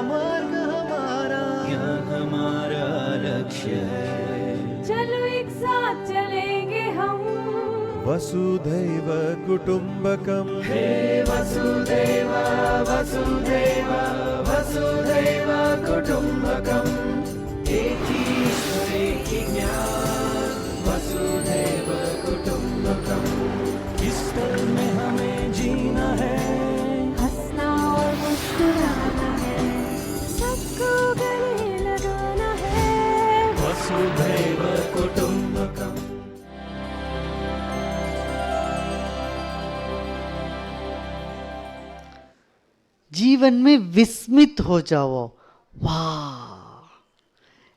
मार्ग हमारा, ज्ञान हमारा लक्ष्य है। चलो एक साथ चलेंगे हम, वसुधैव कुटुम्बकम्। हे वसुदेव वसुदेव वसुदेव कुटुम्बकम्। एक ईश्वर एक ही ज्ञान, वसुदेव कुटुम्बकम्। इस पल में हमें जीना है, हंसना और मुस्कुराना है, सबको गले लगाना है। वसुधैव कुटुम्बकम्। जीवन में विस्मित हो जाओ। वाह,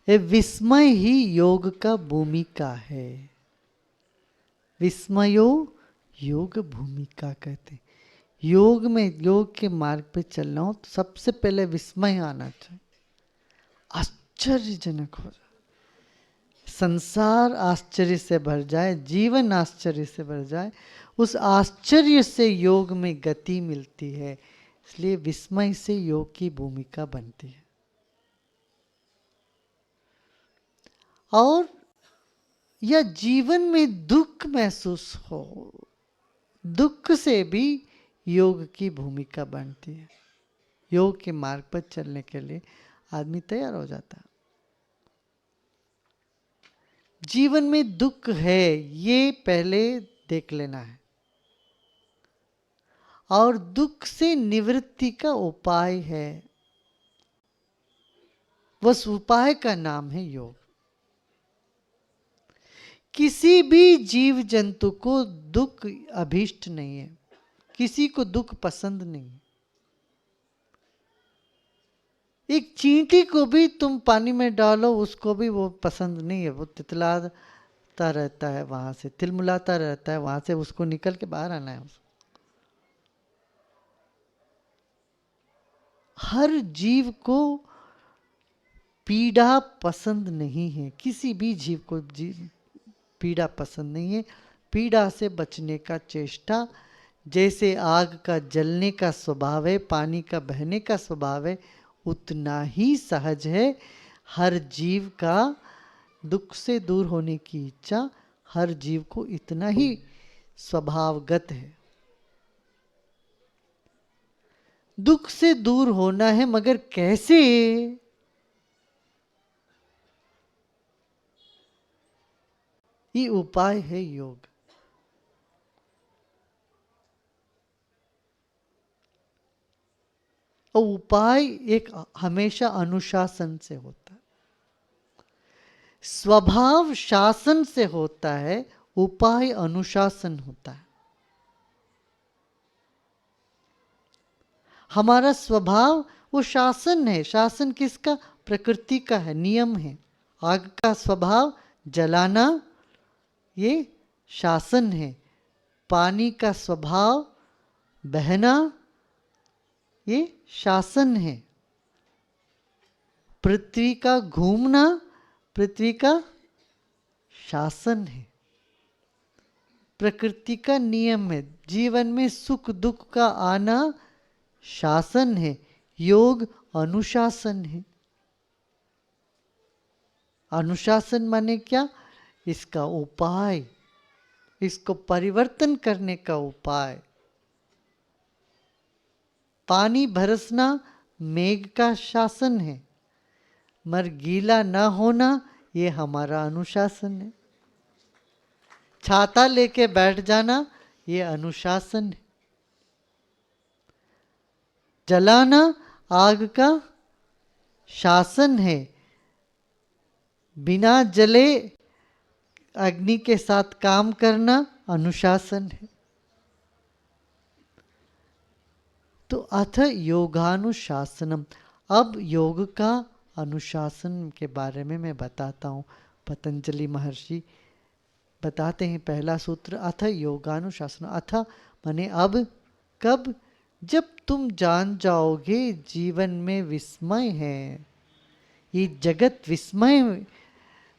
ये विस्मय ही योग का भूमिका है। विस्मयो योग भूमिका कहते हैं। योग में, योग के मार्ग पे चलना हो तो सबसे पहले विस्मय आना चाहिए, आश्चर्यजनक हो जाए, संसार आश्चर्य से भर जाए, जीवन आश्चर्य से भर जाए, उस आश्चर्य से योग में गति मिलती है। इसलिए विस्मय से योग की भूमिका बनती है। और या जीवन में दुख महसूस हो, दुख से भी योग की भूमिका बनती है। योग के मार्ग पर चलने के लिए आदमी तैयार हो जाता है। जीवन में दुख है, ये पहले देख लेना है, और दुख से निवृत्ति का उपाय है। उस उपाय का नाम है योग। किसी भी जीव जंतु को दुख अभीष्ट नहीं है, किसी को दुख पसंद नहीं है। एक चींटी को भी तुम पानी में डालो, उसको भी वो पसंद नहीं है, वो तितलाता रहता है, वहां से तिलमुलाता रहता है, वहां से उसको निकल के बाहर आना है। हर जीव को पीड़ा पसंद नहीं है, किसी भी जीव को पीड़ा पसंद नहीं है। पीड़ा से बचने का चेष्टा, जैसे आग का जलने का स्वभाव है, पानी का बहने का स्वभाव है, उतना ही सहज है हर जीव का दुख से दूर होने की इच्छा। हर जीव को इतना ही स्वभावगत है। दुख से दूर होना है, मगर कैसे? ये उपाय है योग। और उपाय एक हमेशा अनुशासन से होता है, स्वभाव शासन से होता है, उपाय अनुशासन होता है। हमारा स्वभाव वो शासन है। शासन किसका? प्रकृति का है, नियम है। आग का स्वभाव जलाना, ये शासन है। पानी का स्वभाव बहना, ये शासन है। पृथ्वी का घूमना, पृथ्वी का शासन है। प्रकृति का नियम है। जीवन में सुख दुख का आना शासन है। योग अनुशासन है। अनुशासन माने क्या? इसका उपाय, इसको परिवर्तन करने का उपाय। पानी बरसना मेघ का शासन है, मगर गीला न होना ये हमारा अनुशासन है। छाता लेके बैठ जाना ये अनुशासन है। जलाना आग का शासन है, बिना जले अग्नि के साथ काम करना अनुशासन है। तो अथ योगानुशासनम। अब योग का अनुशासन के बारे में मैं बताता हूँ। पतंजलि महर्षि बताते हैं, पहला सूत्र अथ योगानुशासन। अथ माने अब, कब? जब तुम जान जाओगे जीवन में विस्मय है, ये जगत विस्मय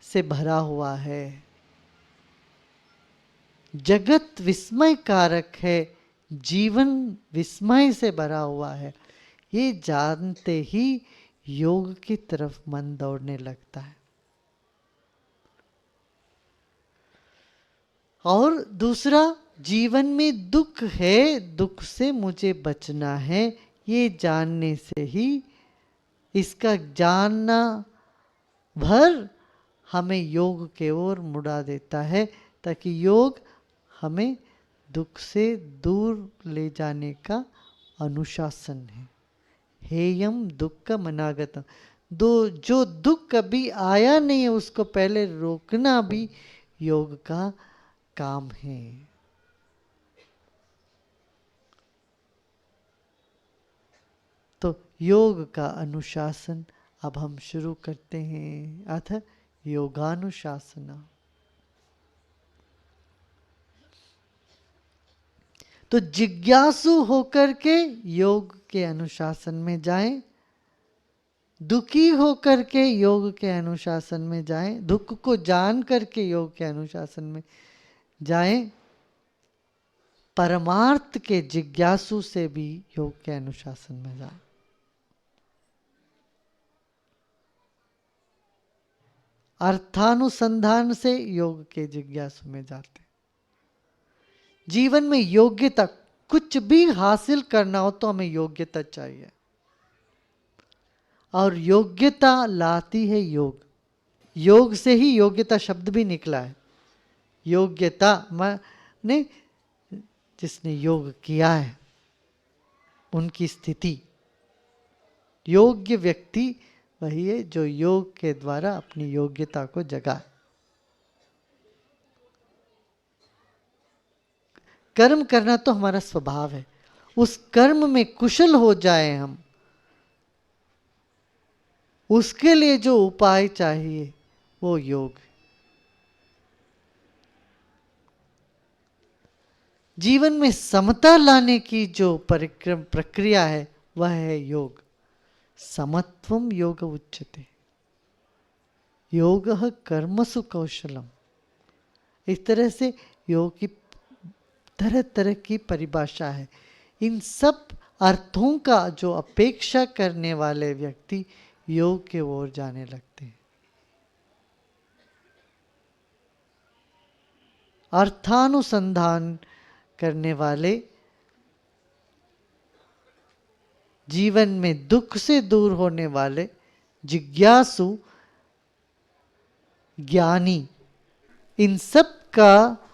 से भरा हुआ है, जगत विस्मय कारक है, जीवन विस्मय से भरा हुआ है। ये जानते ही योग की तरफ मन दौड़ने लगता है। और दूसरा, जीवन में दुख है, दुख से मुझे बचना है, ये जानने से ही, इसका जानना भर हमें योग के ओर मुड़ा देता है, ताकि योग हमें दुख से दूर ले जाने का अनुशासन है। हेयम दुख मनागतम, जो दुख कभी आया नहीं है उसको पहले रोकना भी योग का काम है। तो योग का अनुशासन अब हम शुरू करते हैं। अथ योगानुशासना। तो जिज्ञासु होकर के योग के अनुशासन में जाएं, दुखी होकर के योग के अनुशासन में जाएं, दुख को जान करके योग के अनुशासन में जाएं, परमार्थ के जिज्ञासु से भी योग के अनुशासन में जाएं। अर्थानुसंधान से योग के जिज्ञासु में जाते। जीवन में योग्यता, कुछ भी हासिल करना हो तो हमें योग्यता चाहिए, और योग्यता लाती है योग। योग से ही योग्यता शब्द भी निकला है। योग्यता माने जिसने योग किया है उनकी स्थिति। योग्य व्यक्ति वही है जो योग के द्वारा अपनी योग्यता को जगाए। कर्म करना तो हमारा स्वभाव है, उस कर्म में कुशल हो जाए हम, उसके लिए जो उपाय चाहिए वो योग है। जीवन में समता लाने की जो प्रक्रिया है वह है योग। समत्वम योग उच्यते, योगः कर्मसु कौशलम। इस तरह से योग की तरह तरह की परिभाषा है। इन सब अर्थों का जो अपेक्षा करने वाले व्यक्ति योग के ओर जाने लगते हैं। अर्थानुसंधान करने वाले, जीवन में दुख से दूर होने वाले, जिज्ञासु, ज्ञानी, इन सब का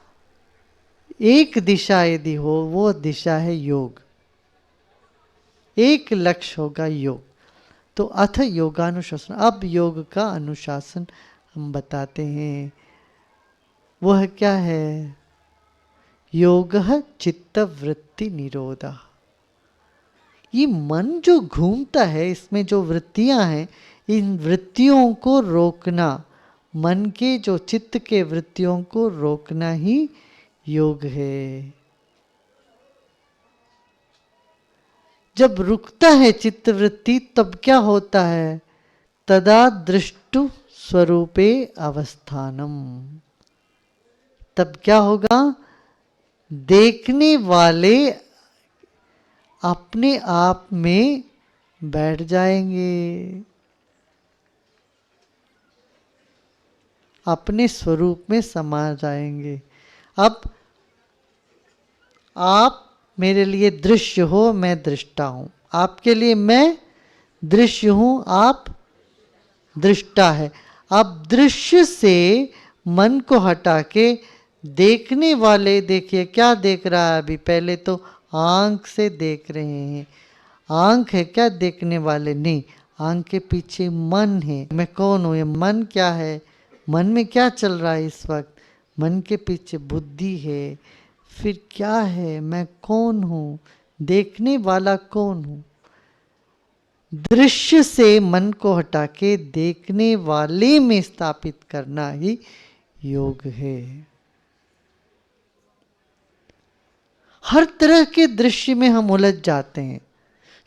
एक दिशा यदि हो वो दिशा है योग। एक लक्ष्य होगा योग। तो अथ योगानुशासन, अब योग का अनुशासन हम बताते हैं। वह क्या है? योगः चित्तवृत्ति निरोधः। ये मन जो घूमता है, इसमें जो वृत्तियां हैं, इन वृत्तियों को रोकना, मन के जो चित्त के वृत्तियों को रोकना ही योग है। जब रुकता है चित्तवृत्ति तब क्या होता है? तदा दृष्टु स्वरूपे अवस्थानम। तब क्या होगा? देखने वाले अपने आप में बैठ जाएंगे, अपने स्वरूप में समा जाएंगे। अब आप मेरे लिए दृश्य हो, मैं दृष्टा हूं। आपके लिए मैं दृश्य हूं, आप दृष्टा है। अब दृश्य से मन को हटा के देखने वाले, देखिए क्या देख रहा है अभी? पहले तो आंख से देख रहे हैं। आंख है क्या देखने वाले? नहीं, आंख के पीछे मन है। मैं कौन हूं? ये मन क्या है? मन में क्या चल रहा है इस वक्त? मन के पीछे बुद्धि है। फिर क्या है? मैं कौन हूं? देखने वाला कौन हूं? दृश्य से मन को हटा के देखने वाले में स्थापित करना ही योग है। हर तरह के दृश्य में हम उलझ जाते हैं।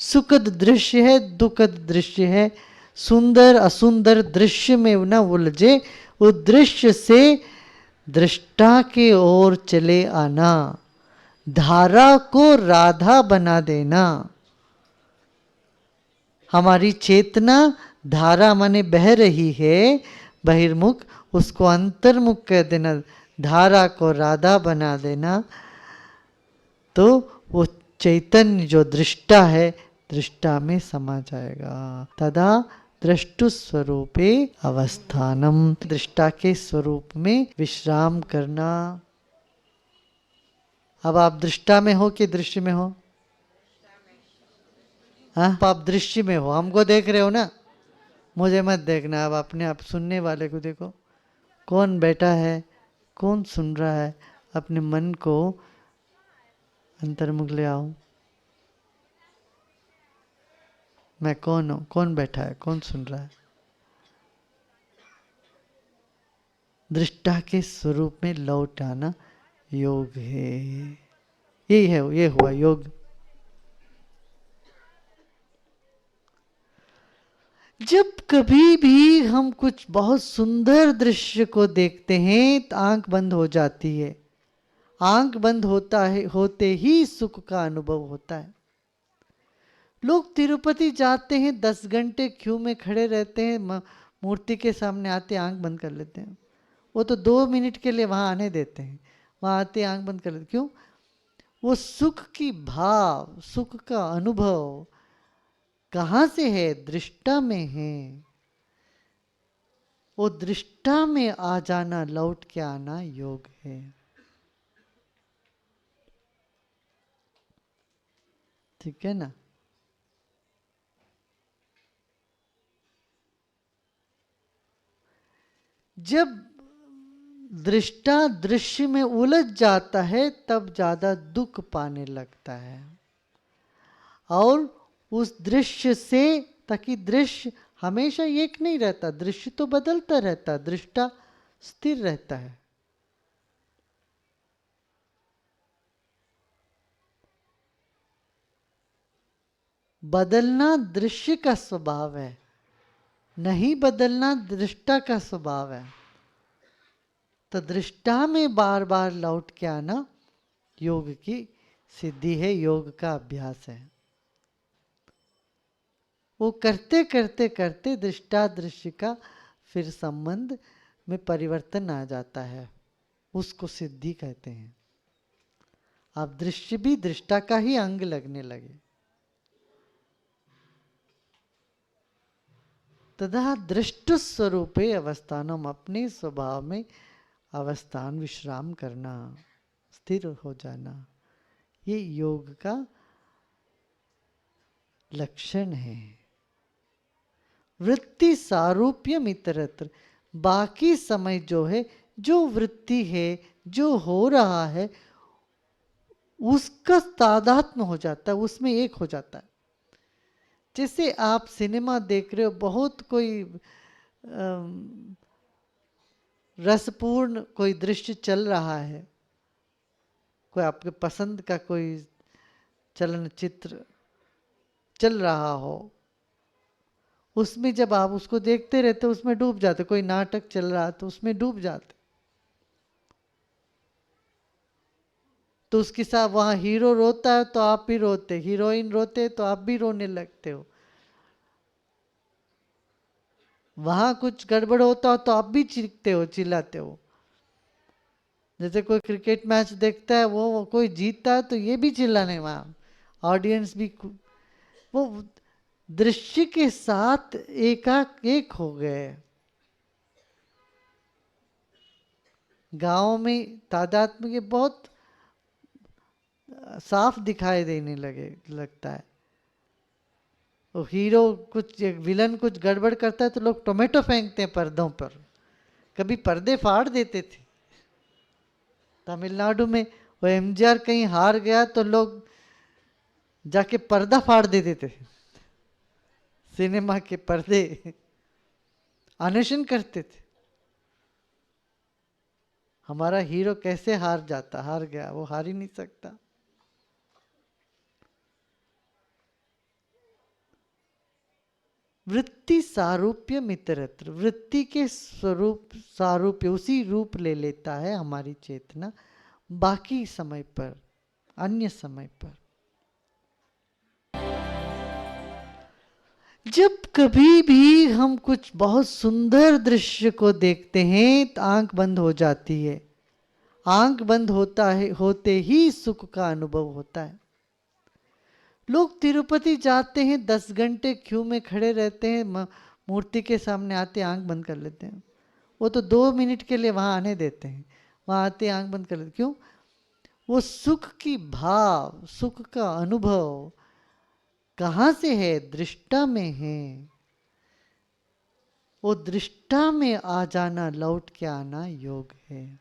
सुखद दृश्य है, दुखद दृश्य है, सुंदर असुंदर दृश्य में न उलझे, वो दृश्य से दृष्टा के ओर चले आना, धारा को राधा बना देना। हमारी चेतना धारा माने बह रही है बहिर्मुख, उसको अंतर्मुख कर देना, धारा को राधा बना देना, तो वो चैतन्य जो दृष्टा है दृष्टा में समा जाएगा। तदा दृष्टु स्वरूपे अवस्थानम, दृष्टा के स्वरूप में विश्राम करना। अब आप दृष्टा में हो कि दृश्य में हो? हाँ, आप दृश्य में हो, हमको देख रहे हो ना, मुझे मत देखना, अब अपने आप सुनने वाले को देखो, कौन बैठा है, कौन सुन रहा है, अपने मन को अंतर्मुख ले आओ। मैं कौन हूं, कौन बैठा है, कौन सुन रहा है? दृष्टा के स्वरूप में लौट आना योग है। यही है, ये हुआ योग। जब कभी भी हम कुछ बहुत सुंदर दृश्य को देखते हैं तो आंख बंद हो जाती है। आंख बंद होता है, होते ही सुख का अनुभव होता है। लोग तिरुपति जाते हैं, 10 घंटे क्यू में खड़े रहते हैं, मूर्ति के सामने आते आंख बंद कर लेते हैं। वो तो 2 मिनट के लिए वहां आने देते हैं, वहां आते आंख बंद कर लेते। क्यों? वो सुख की भाव, सुख का अनुभव कहाँ से है? दृष्टा में है। वो दृष्टा में आ जाना, लौट के आना योग है। ठीक है ना? जब दृष्टा दृश्य में उलझ जाता है तब ज्यादा दुख पाने लगता है। और उस दृश्य से, ताकि दृश्य हमेशा एक नहीं रहता, दृश्य तो बदलता रहता, दृष्टा स्थिर रहता है। बदलना दृश्य का स्वभाव है, नहीं बदलना दृष्टा का स्वभाव है। तो दृष्टा में बार बार लौट के आना योग की सिद्धि है, योग का अभ्यास है। वो करते करते करते दृष्टा दृश्य का फिर संबंध में परिवर्तन आ जाता है, उसको सिद्धि कहते हैं। अब दृश्य भी दृष्टा का ही अंग लगने लगे। तथा दृष्ट स्वरूपे अवस्थानम, अपने स्वभाव में अवस्थान विश्राम करना, स्थिर हो जाना, ये योग का लक्षण है। वृत्ति सारूप्यम इतरत्र, बाकी समय जो है, जो वृत्ति है, जो हो रहा है, उसका तादात्म्य हो जाता है, उसमें एक हो जाता है। जैसे आप सिनेमा देख रहे हो, बहुत कोई रसपूर्ण कोई दृश्य चल रहा है, कोई आपके पसंद का कोई चलनचित्र चल रहा हो, उसमें जब आप उसको देखते रहते उसमें डूब जाते। कोई नाटक चल रहा है तो उसमें डूब जाते। तो उसके साथ वहां हीरो रोता है तो आप भी रोते, हीरोइन रोते तो आप भी रोने लगते हो। वहां कुछ गड़बड़ होता हो तो आप भी चीखते हो, चिल्लाते हो। जैसे कोई क्रिकेट मैच देखता है, वो कोई जीतता है तो ये भी चिल्लाने, वहां ऑडियंस भी, वो दृश्य के साथ एक हो गए। गांव में तादात्म्य के बहुत साफ दिखाई देने लगता है। वो हीरो कुछ, विलन कुछ गड़बड़ करता है तो लोग टोमेटो फेंकते हैं पर्दों पर। कभी पर्दे फाड़ देते थे तमिलनाडु में। वो एमजीआर कहीं हार गया तो लोग जाके पर्दा फाड़ देते थे, सिनेमा के पर्दे, अनशन करते थे। हमारा हीरो कैसे हार जाता, हार गया, वो हार ही नहीं सकता। वृत्ति सारूप्य मित्रत्र, वृत्ति के स्वरूप सारूप्य, उसी रूप ले लेता है हमारी चेतना बाकी समय पर, अन्य समय पर। जब कभी भी हम कुछ बहुत सुंदर दृश्य को देखते हैं तो आंख बंद हो जाती है। आंख बंद होता है, होते ही सुख का अनुभव होता है। लोग तिरुपति जाते हैं, 10 घंटे क्यू में खड़े रहते हैं, मूर्ति के सामने आते आंख बंद कर लेते हैं। वो तो 2 मिनट के लिए वहां आने देते हैं, वहां आते आंख बंद कर लेते। क्यों? वो सुख की भाव, सुख का अनुभव कहाँ से है? दृष्टा में है। वो दृष्टा में आ जाना, लौट के आना योग है।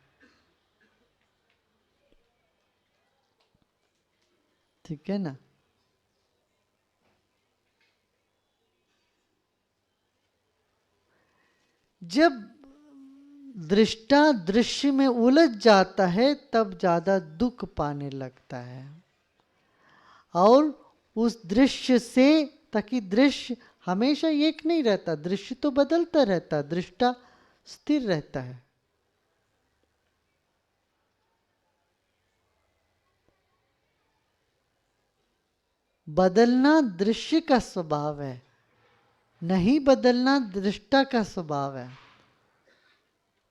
ठीक है ना? जब दृष्टा दृश्य में उलझ जाता है तब ज्यादा दुख पाने लगता है। और उस दृश्य से, ताकि दृश्य हमेशा एक नहीं रहता, दृश्य तो बदलता रहता, दृष्टा स्थिर रहता है। बदलना दृश्य का स्वभाव है, नहीं बदलना दृष्टा का स्वभाव है।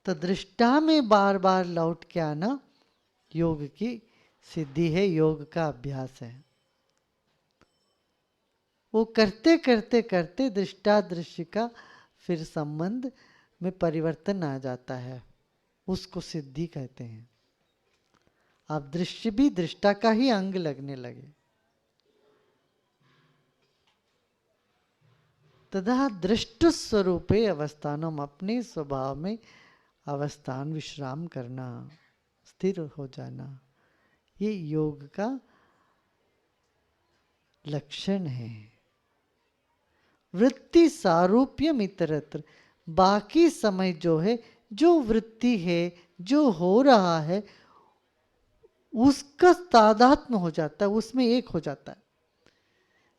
तो दृष्टा में बार बार लौट के आना योग की सिद्धि है, योग का अभ्यास है। वो करते करते करते दृष्टा दृश्य का फिर संबंध में परिवर्तन आ जाता है, उसको सिद्धि कहते हैं। अब दृश्य भी दृष्टा का ही अंग लगने लगे। तथा दृष्ट स्वरूपे अवस्थानम, अपने स्वभाव में अवस्थान विश्राम करना, स्थिर हो जाना, ये योग का लक्षण है। वृत्ति सारूप्यम इतरत्र, बाकी समय जो है, जो वृत्ति है, जो हो रहा है, उसका तादात्म्य हो जाता है, उसमें एक हो जाता है।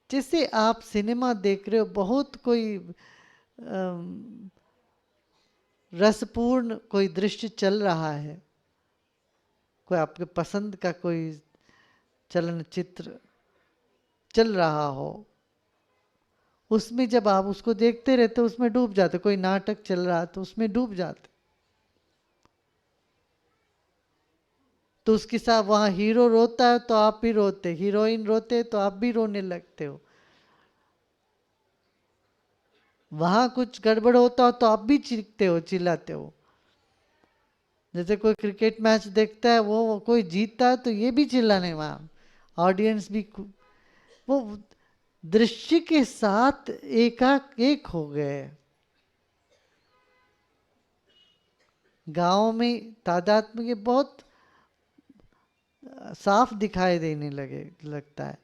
जैसे आप सिनेमा देख रहे हो, बहुत कोई रसपूर्ण कोई दृश्य चल रहा है, कोई आपके पसंद का कोई चलनचित्र चल रहा हो, उसमें जब आप उसको देखते रहते हो उसमें डूब जाते। कोई नाटक चल रहा है तो उसमें डूब जाते। तो उसके साथ वहां हीरो रोता है तो आप भी रोते, हीरोइन रोते हैं तो आप भी रोने लगते हो। वहां कुछ गड़बड़ होता हो तो आप भी चीखते हो, चिल्लाते हो। जैसे कोई क्रिकेट मैच देखता है, वो कोई जीतता है तो ये भी चिल्लाने, वहां ऑडियंस भी, वो दृश्य के साथ एक हो गए। गांव में तादात्म्य के बहुत साफ दिखाई देने लगता है।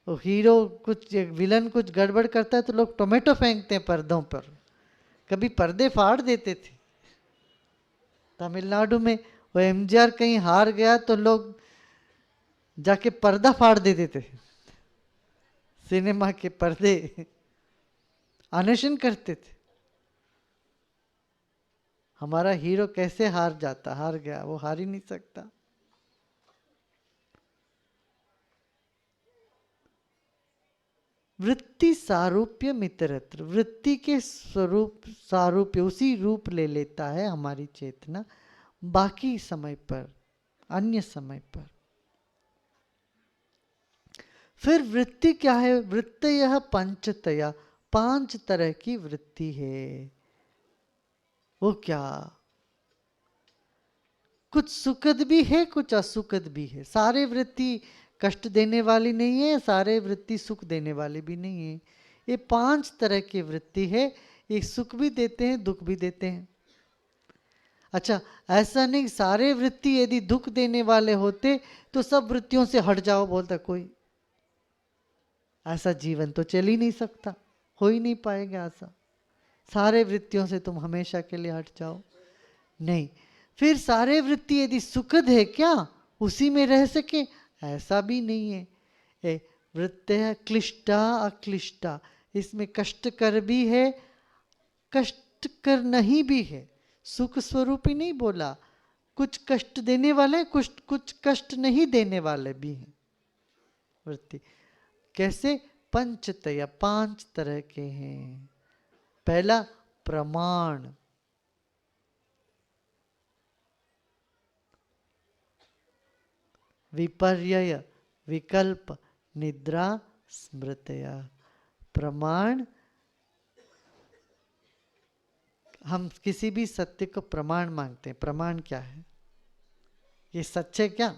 तो हीरो कुछ, विलन कुछ गड़बड़ करता है तो लोग टोमेटो फेंकते हैं पर्दों पर। कभी पर्दे फाड़ देते थे। तमिलनाडु में वो एमजीआर कहीं हार गया तो लोग जाके पर्दा फाड़ देते थे, सिनेमा के पर्दे, अनशन करते थे। हमारा हीरो कैसे हार गया, वो हार ही नहीं सकता। वृत्ति सारूप्य मित्रत्र, वृत्ति के स्वरूप सारूप्य, उसी रूप ले लेता है हमारी चेतना बाकी समय पर, अन्य समय पर। फिर वृत्ति क्या है? वृत्तयः पंचतया, 5 तरह की वृत्ति है। वो क्या? कुछ सुखद भी है, कुछ असुखद भी है। सारे वृत्ति कष्ट देने वाली नहीं है, सारे वृत्ति सुख देने वाली भी नहीं है। ये 5 तरह की वृत्ति है। ये सुख भी देते हैं, दुख भी देते हैं। अच्छा, ऐसा नहीं सारे वृत्ति यदि दुख देने वाले होते तो सब वृत्तियों से हट जाओ बोलता कोई। ऐसा जीवन तो चल ही नहीं सकता, हो ही नहीं पाएगा ऐसा। सारे वृत्तियों से तुम हमेशा के लिए हट जाओ, नहीं। फिर सारे वृत्ति यदि सुखद है क्या उसी में रह सके? ऐसा भी नहीं है। वृत्तयः क्लिष्टा अक्लिष्टा, इसमें कष्टकर भी है, कष्टकर नहीं भी है। सुख स्वरूप ही नहीं बोला, कुछ कष्ट देने वाले, कुछ कष्ट नहीं देने वाले भी हैं वृत्ति। कैसे? पंचतया 5 तरह के हैं। पहला प्रमाण, विपर्यय, विकल्प, निद्रा, स्मृतया। प्रमाण, हम किसी भी सत्य को प्रमाण मांगते हैं। प्रमाण क्या है? ये सच है क्या?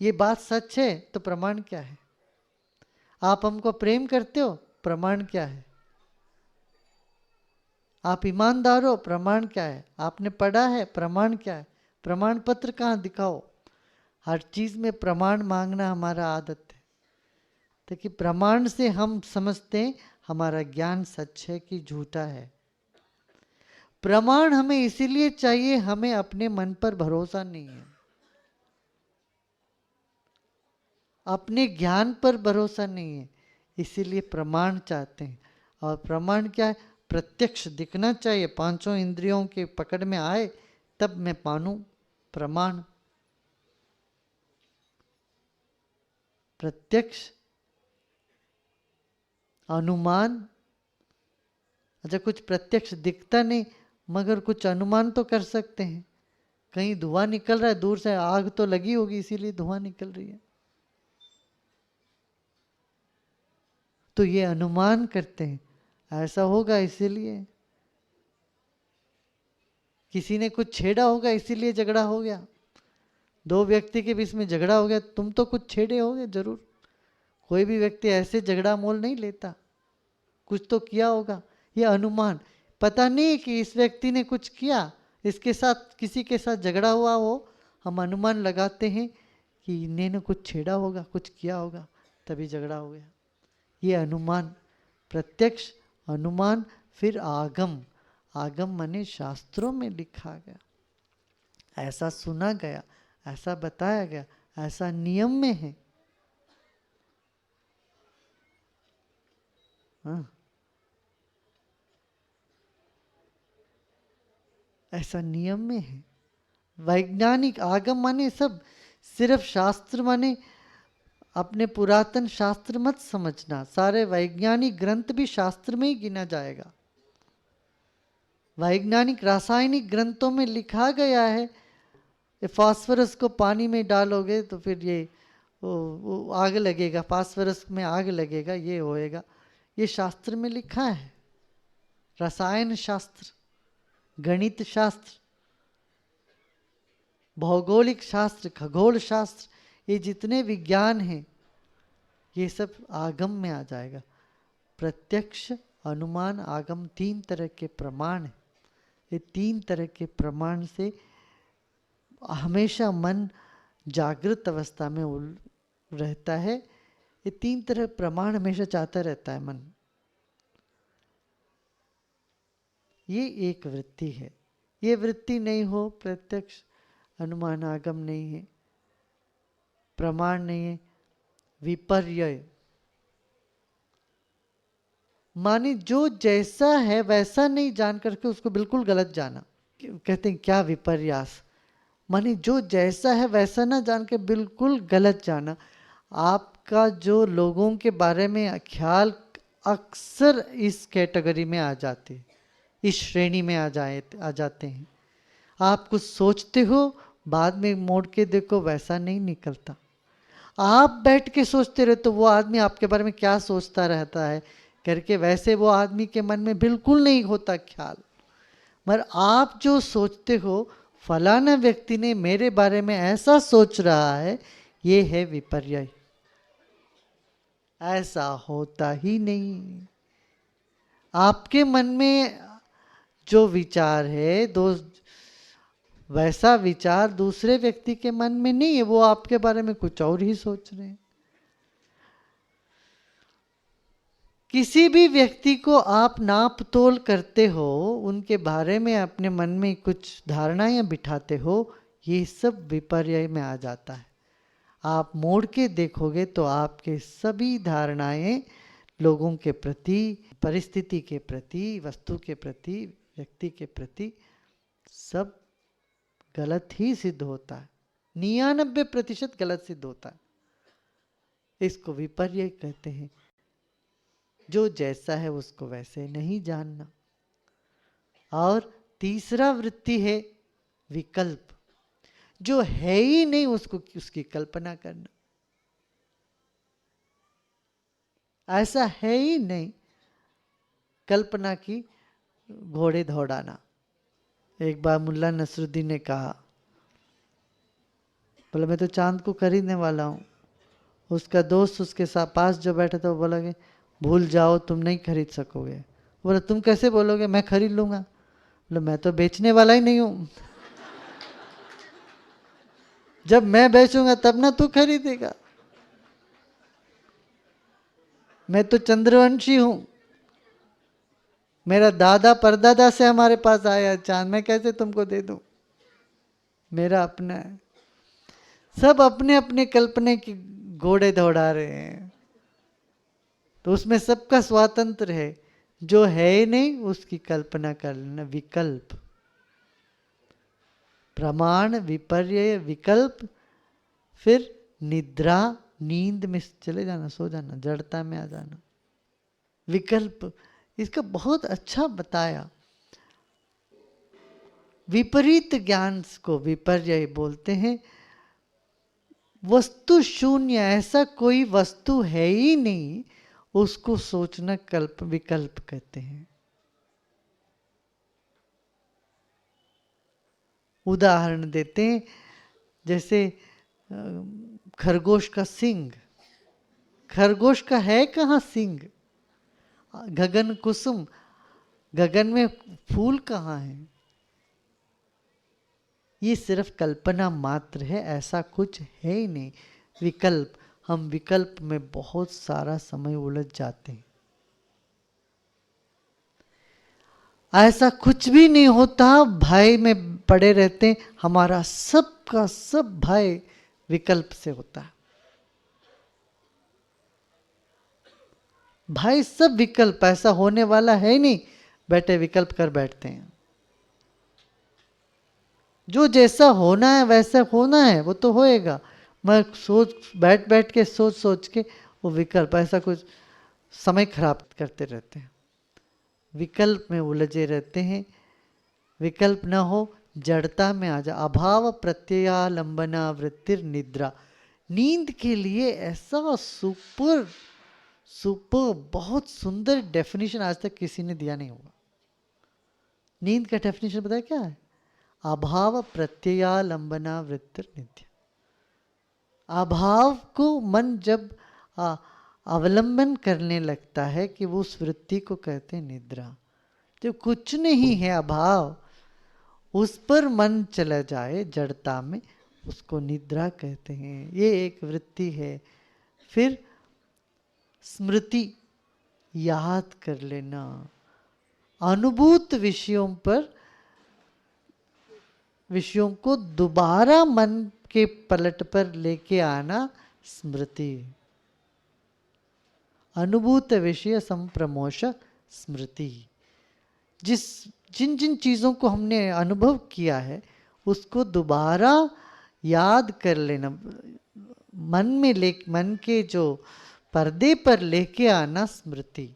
ये बात सच है तो प्रमाण क्या है? आप हमको प्रेम करते हो, प्रमाण क्या है? आप ईमानदार हो, प्रमाण क्या है? आपने पढ़ा है, प्रमाण क्या है? प्रमाण पत्र कहाँ दिखाओ? हर चीज में प्रमाण मांगना हमारा आदत है, ताकि प्रमाण से हम समझते हैं हमारा ज्ञान सच है कि झूठा है। प्रमाण हमें इसीलिए चाहिए, हमें अपने मन पर भरोसा नहीं है, अपने ज्ञान पर भरोसा नहीं है, इसीलिए प्रमाण चाहते हैं। और प्रमाण क्या है? प्रत्यक्ष दिखना चाहिए, 5 इंद्रियों के पकड़ में आए तब मैं मानूं। प्रमाण प्रत्यक्ष, अनुमान। अच्छा, कुछ प्रत्यक्ष दिखता नहीं मगर कुछ अनुमान तो कर सकते हैं। कहीं धुआं निकल रहा है, दूर से आग तो लगी होगी इसीलिए धुआं निकल रही है, तो ये अनुमान करते हैं ऐसा होगा इसीलिए। किसी ने कुछ छेड़ा होगा इसीलिए झगड़ा हो गया। 2 व्यक्ति के बीच में झगड़ा हो गया, तुम तो कुछ छेड़े होगे जरूर। कोई भी व्यक्ति ऐसे झगड़ा मोल नहीं लेता, कुछ तो किया होगा। ये अनुमान, पता नहीं कि इस व्यक्ति ने कुछ किया, इसके साथ किसी के साथ झगड़ा हुआ हो, हम अनुमान लगाते हैं कि इन्होंने कुछ छेड़ा होगा, कुछ किया होगा, तभी झगड़ा हो गया। ये अनुमान, प्रत्यक्ष, अनुमान। फिर आगम, आगम माने शास्त्रों में लिखा गया, ऐसा सुना गया, ऐसा बताया गया, ऐसा नियम में है। हाँ, ऐसा नियम में है। वैज्ञानिक, आगम माने सब, सिर्फ शास्त्र माने अपने पुरातन शास्त्र मत समझना, सारे वैज्ञानिक ग्रंथ भी शास्त्र में ही गिना जाएगा। वैज्ञानिक रासायनिक ग्रंथों में लिखा गया है, फास्फोरस को पानी में डालोगे तो फिर ये वो आग लगेगा, फास्फोरस में आग लगेगा, ये होएगा। ये शास्त्र में लिखा है। रसायन शास्त्र, गणित शास्त्र, भौगोलिक शास्त्र, खगोल शास्त्र, ये जितने विज्ञान हैं ये सब आगम में आ जाएगा। प्रत्यक्ष, अनुमान, आगम, 3 तरह के प्रमाण हैं। ये 3 तरह के प्रमाण से हमेशा मन जागृत अवस्था में रहता है। ये 3 तरह प्रमाण हमेशा चाहता रहता है मन। ये एक वृत्ति है। ये वृत्ति नहीं हो, प्रत्यक्ष, अनुमान, आगम नहीं है, प्रमाण नहीं है, विपर्यय माने जो जैसा है वैसा नहीं जान करके उसको बिल्कुल गलत जाना। कहते हैं क्या विपर्यास, माने जो जैसा है वैसा ना जान के बिल्कुल गलत जाना। आपका जो लोगों के बारे में ख्याल अक्सर इस कैटेगरी में आ जाते हैं, इस श्रेणी में आ जाते हैं। आप कुछ सोचते हो, बाद में मोड़ के देखो वैसा नहीं निकलता। आप बैठ के सोचते रहते तो वो आदमी आपके बारे में क्या सोचता रहता है करके, वैसे वो आदमी के मन में बिल्कुल नहीं होता ख्याल। मगर आप जो सोचते हो फलाना व्यक्ति ने मेरे बारे में ऐसा सोच रहा है, ये है विपर्यय। ऐसा होता ही नहीं। आपके मन में जो विचार है वैसा विचार दूसरे व्यक्ति के मन में नहीं है, वो आपके बारे में कुछ और ही सोच रहे हैं। किसी भी व्यक्ति को आप नाप तोल करते हो, उनके बारे में अपने मन में कुछ धारणाएं बिठाते हो, ये सब विपर्यय में आ जाता है। आप मोड़ के देखोगे तो आपके सभी धारणाएं लोगों के प्रति, परिस्थिति के प्रति, वस्तु के प्रति, व्यक्ति के प्रति सब गलत ही सिद्ध होता है। 99% गलत सिद्ध होता है। इसको विपर्य कहते हैं। जो जैसा है उसको वैसे नहीं जानना। और तीसरा वृत्ति है विकल्प, जो है ही नहीं उसको उसकी कल्पना करना। ऐसा है ही नहीं, कल्पना की घोड़े दौड़ाना। एक बार मुल्ला नसरुद्दीन ने कहा, बोला मैं तो चांद को खरीदने वाला हूँ। उसका दोस्त उसके साथ पास जो बैठा था वो बोला कि भूल जाओ, तुम नहीं खरीद सकोगे। बोला तुम कैसे बोलोगे, मैं खरीद लूंगा। बोला मैं तो बेचने वाला ही नहीं हूँ, जब मैं बेचूंगा तब ना तू खरीदेगा। मैं तो चंद्रवंशी हूं, मेरा दादा परदादा से हमारे पास आया चांद, मैं कैसे तुमको दे दूं, मेरा अपना है। सब अपने अपने कल्पने की घोड़े दौड़ा रहे हैं, तो उसमें सबका स्वातंत्र है। जो है ही नहीं उसकी कल्पना कर लेना, विकल्प। प्रमाण, विपर्य, विकल्प, फिर निद्रा, नींद में चले जाना, सो जाना, जड़ता में आ जाना। विकल्प इसका बहुत अच्छा बताया। विपरीत ज्ञान को विपर्य बोलते हैं। वस्तु शून्य, ऐसा कोई वस्तु है ही नहीं, उसको सोचना कल्प, विकल्प कहते हैं। उदाहरण देते हैं, जैसे खरगोश का सींग। खरगोश का है कहाँ सींग? गगन कुसुम, गगन में फूल कहाँ है? ये सिर्फ कल्पना मात्र है, ऐसा कुछ है ही नहीं। विकल्प, हम विकल्प में बहुत सारा समय उलझ जाते हैं। ऐसा कुछ भी नहीं होता, भय में पड़े रहते हैं। हमारा सबका सब भय विकल्प से होता है। भाई सब विकल्प, ऐसा होने वाला है ही नहीं, बैठे विकल्प कर बैठते हैं। जो जैसा होना है वैसा होना है, वो तो होएगा। मैं सोच बैठ बैठ के सोच सोच के वो विकल्प, ऐसा कुछ समय खराब करते रहते हैं, विकल्प में उलझे रहते हैं। विकल्प न हो, जड़ता में आ जा। अभाव प्रत्ययालंबना वृत्तिर निद्रा। नींद के लिए ऐसा सुपर बहुत सुंदर डेफिनेशन आज तक किसी ने दिया नहीं होगा। नींद का डेफिनेशन पता है क्या है? अभाव प्रत्ययालंबना वृत्तिर निद्रा। अभाव को मन जब अवलंबन करने लगता है कि वो उस वृत्ति को कहते हैं निद्रा। जो कुछ नहीं है अभाव, उस पर मन चला जाए जड़ता में, उसको निद्रा कहते हैं। ये एक वृत्ति है। फिर स्मृति, याद कर लेना। अनुभूत विषयों को दोबारा मन के पलट पर लेके आना स्मृति। अनुभूत विषय संप्रमोश स्मृति। जिन जिन चीज़ों को हमने अनुभव किया है उसको दोबारा याद कर लेना, मन के जो पर्दे पर लेके आना स्मृति।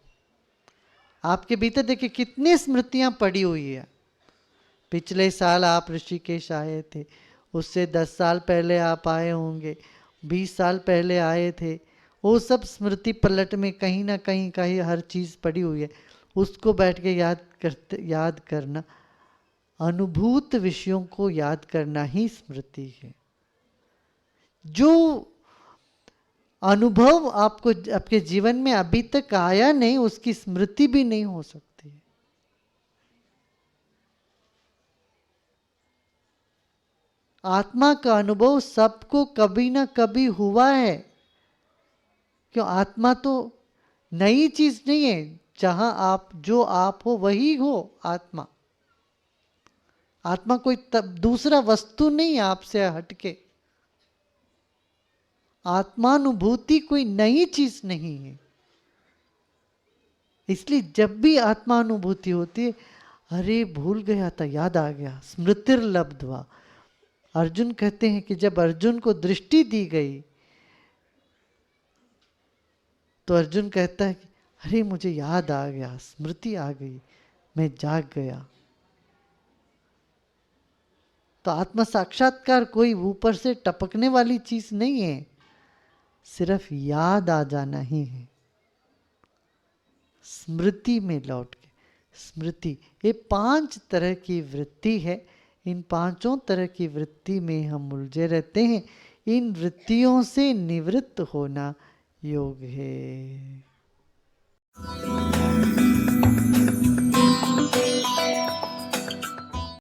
आपके भीतर देखिए कितनी स्मृतियां पड़ी हुई है। पिछले साल आप ऋषिकेश आए थे, उससे 10 साल पहले आप आए होंगे, 20 साल पहले आए थे। वो सब स्मृति पलट में कहीं ना कहीं हर चीज़ पड़ी हुई है। उसको बैठ के याद करना, अनुभूत विषयों को याद करना ही स्मृति है। जो अनुभव आपको आपके जीवन में अभी तक आया नहीं, उसकी स्मृति भी नहीं हो सकती। आत्मा का अनुभव सबको कभी ना कभी हुआ है। क्यों? आत्मा तो नई चीज नहीं है। जहां आप, जो आप हो वही हो आत्मा। आत्मा कोई दूसरा वस्तु नहीं है आपसे हटके। आत्मानुभूति कोई नई चीज नहीं है। इसलिए जब भी आत्मानुभूति होती है, अरे भूल गया था, याद आ गया, स्मृतिर्लब्ध्वा। अर्जुन कहते हैं कि जब अर्जुन को दृष्टि दी गई तो अर्जुन कहता है कि अरे मुझे याद आ गया, स्मृति आ गई, मैं जाग गया। तो आत्म साक्षात्कार कोई ऊपर से टपकने वाली चीज नहीं है, सिर्फ याद आ जाना ही है, स्मृति में लौट के। स्मृति ये 5 तरह की वृत्ति है, इन 5 तरह की वृत्ति में हम उलझे रहते हैं। इन वृत्तियों से निवृत्त होना योग है।